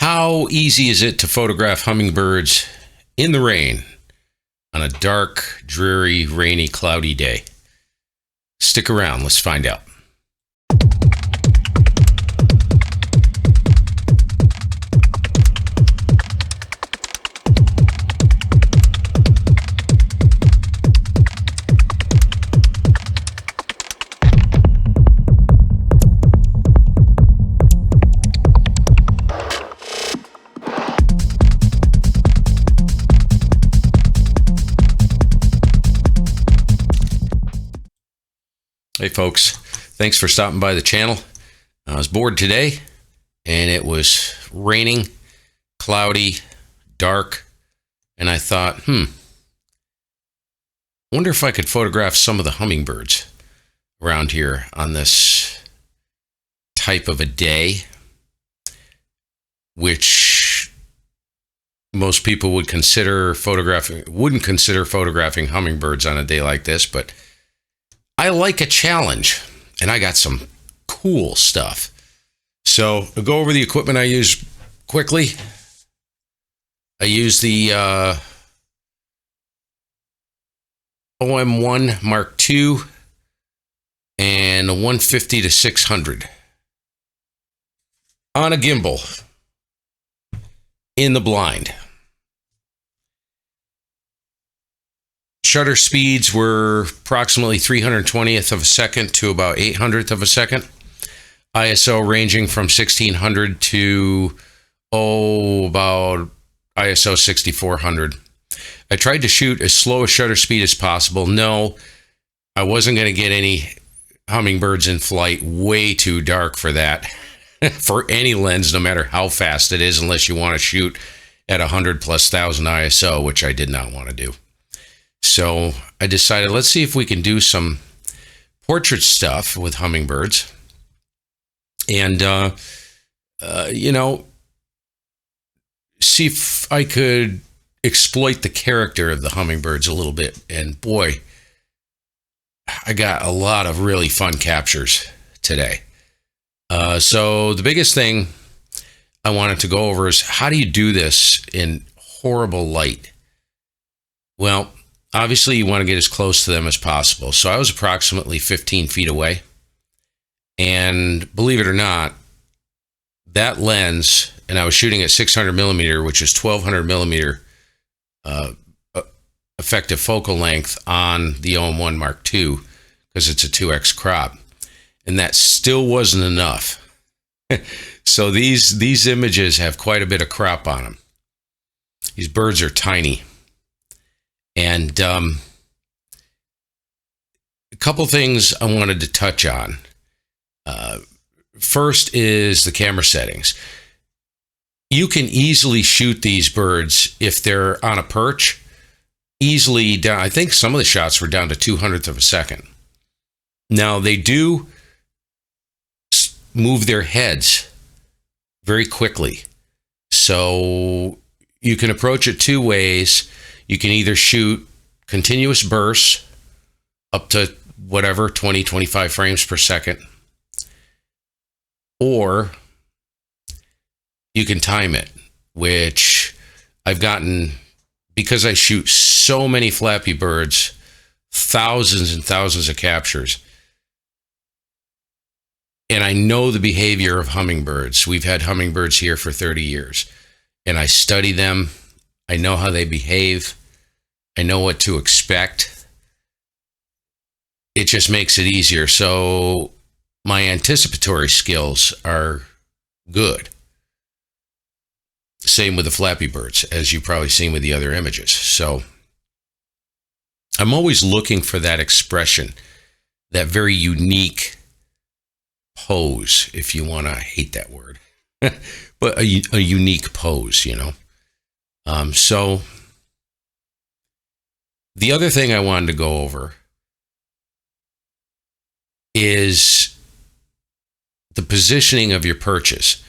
How easy is it to photograph hummingbirds in the rain on a dark, dreary, rainy, cloudy day? Stick around, let's find out. Hey folks, thanks for stopping by the channel. I was bored today and it was raining, cloudy, dark, and I thought, wonder if I could photograph some of the hummingbirds around here on this type of a day, which most people wouldn't consider photographing hummingbirds on a day like this, but I like a challenge, and I got some cool stuff. So I'll go over the equipment I use quickly. I use the OM1 MKII and a 150-600 on a gimbal in the blind. Shutter speeds were approximately 320th of a second to about 800th of a second. ISO ranging from 1600 to about ISO 6400. I tried to shoot as slow a shutter speed as possible. No, I wasn't going to get any hummingbirds in flight. Way too dark for that. For any lens, no matter how fast it is, unless you want to shoot at 100+ thousand ISO, which I did not want to do. So I decided, let's see if we can do some portrait stuff with hummingbirds. And, see if I could exploit the character of the hummingbirds a little bit. And boy, I got a lot of really fun captures today. So the biggest thing I wanted to go over is, how do you do this in horrible light? Well, obviously, you want to get as close to them as possible. So I was approximately 15 feet away. And believe it or not, that lens, and I was shooting at 600mm, which is 1200mm effective focal length on the OM1 MKII, because it's a 2x crop. And that still wasn't enough. So these images have quite a bit of crop on them. These birds are tiny. And a couple things I wanted to touch on. First is the camera settings. You can easily shoot these birds if they're on a perch, easily down. I think some of the shots were down to 200th of a second. Now, they do move their heads very quickly. So you can approach it two ways. You can either shoot continuous bursts up to whatever, 20, 25 frames per second, or you can time it, which I've gotten, because I shoot so many Flappy Birds, thousands and thousands of captures, and I know the behavior of hummingbirds. We've had hummingbirds here for 30 years, and I study them. I know how they behave. I know what to expect. It just makes it easier. So my anticipatory skills are good. Same with the Flappy Birds, as you've probably seen with the other images. So I'm always looking for that expression, that very unique pose, if you want to. I hate that word. But a unique pose, So the other thing I wanted to go over is the positioning of your perches.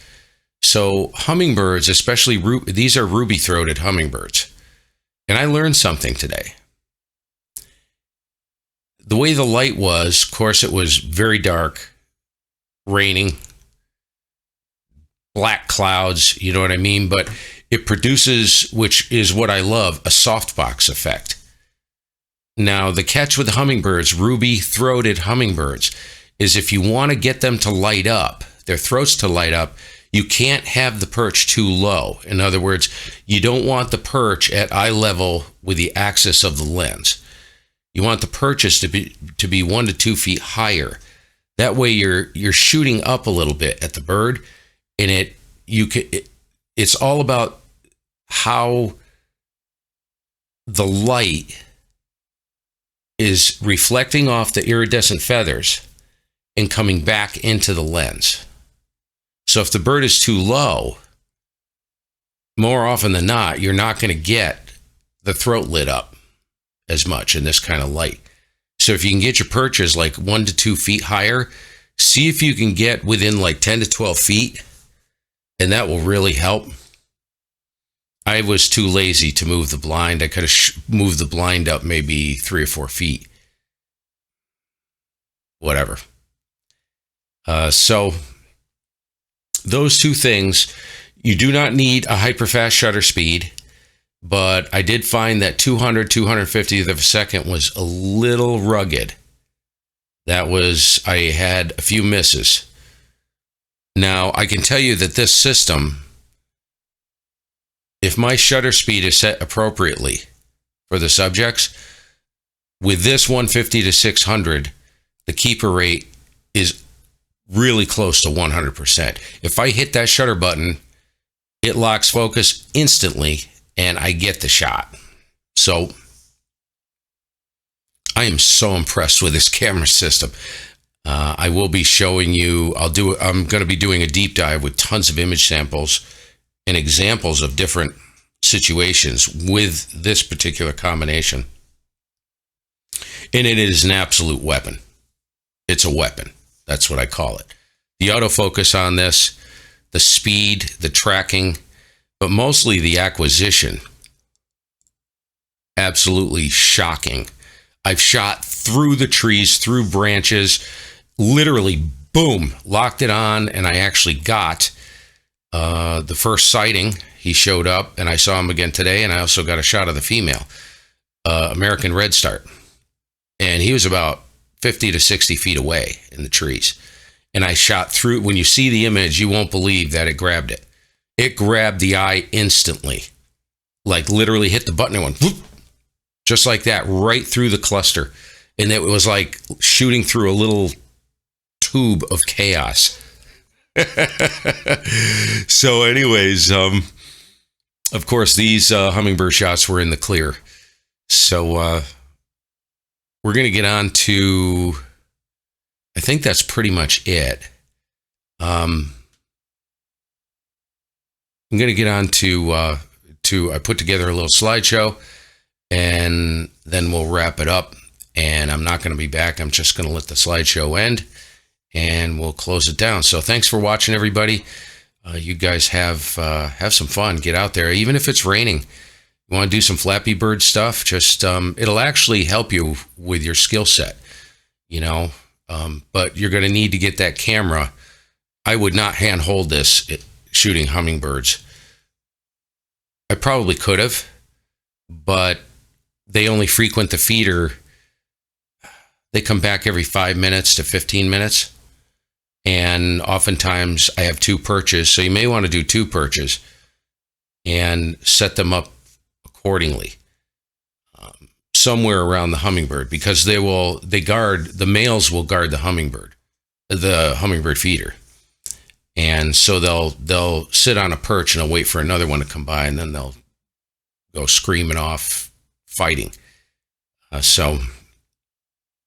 So hummingbirds, especially these are ruby-throated hummingbirds. And I learned something today. The way the light was, of course, it was very dark, raining, black clouds, you know what I mean? But it produces, which is what I love, a softbox effect. Now, the catch with hummingbirds, ruby-throated hummingbirds, is if you want to get them to light up, their throats to light up, you can't have the perch too low. In other words, you don't want the perch at eye level with the axis of the lens. You want the perches to be 1 to 2 feet higher. That way you're shooting up a little bit at the bird, and it's all about how the light is reflecting off the iridescent feathers and coming back into the lens. So if the bird is too low, more often than not, you're not going to get the throat lit up as much in this kind of light. So if you can get your perches like 1 to 2 feet higher, see if you can get within like 10 to 12 feet, and that will really help. I was too lazy to move the blind. I could have moved the blind up maybe 3 or 4 feet. Whatever. So those two things, you do not need a hyper-fast shutter speed, but I did find that 250th of a second was a little rugged. I had a few misses. Now, I can tell you that this system, if my shutter speed is set appropriately for the subjects, with this 150 to 600, the keeper rate is really close to 100%. If I hit that shutter button, it locks focus instantly and I get the shot. So I am so impressed with this camera system. I will be showing you, I'm going to be doing a deep dive with tons of image samples and examples of different situations with this particular combination. And it is an absolute weapon. It's a weapon. That's what I call it. The autofocus on this, the speed, the tracking, but mostly the acquisition. Absolutely shocking. I've shot through the trees, through branches, literally, boom, locked it on, and I actually got the first sighting. He showed up, and I saw him again today, and I also got a shot of the female, American Redstart. And he was about 50 to 60 feet away in the trees. And I shot through. When you see the image, you won't believe that it grabbed it. It grabbed the eye instantly. Like literally hit the button and went, whoop, just like that, right through the cluster. And it was like shooting through a little tube of chaos. So anyways, of course, these hummingbird shots were in the clear. So we're going to get on to, I think that's pretty much it. I'm going to get on to I put together a little slideshow, and then we'll wrap it up. And I'm not going to be back. I'm just going to let the slideshow end, and we'll close it down. So thanks for watching, everybody. You guys have some fun. Get out there, even if it's raining. You want to do some Flappy Bird stuff? Just it'll actually help you with your skill set, you know. But you're going to need to get that camera. I would not handhold this shooting hummingbirds. I probably could have, but they only frequent the feeder. They come back every 5 minutes to 15 minutes. And oftentimes I have 2 perches. So you may want to do 2 perches and set them up accordingly. Somewhere around the hummingbird, because the males will guard the hummingbird feeder. And so they'll sit on a perch and they'll wait for another one to come by, and then they'll go screaming off, fighting. So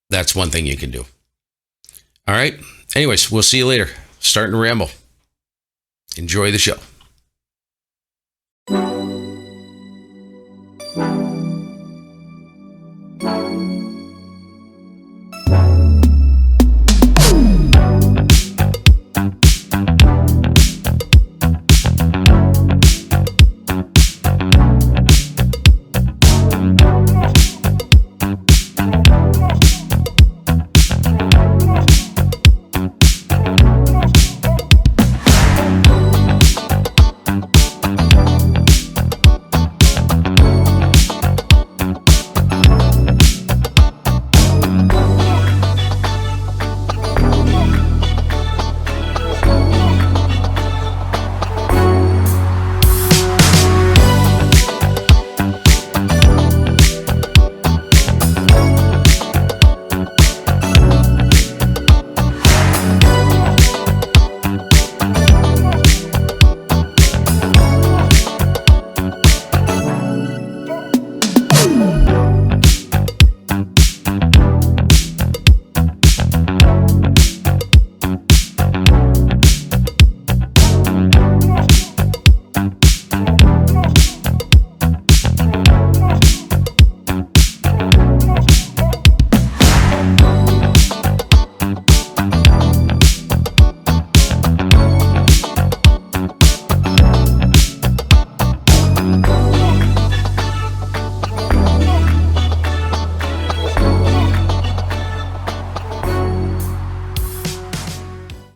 that's one thing you can do. All right. Anyways, we'll see you later. Starting to ramble. Enjoy the show.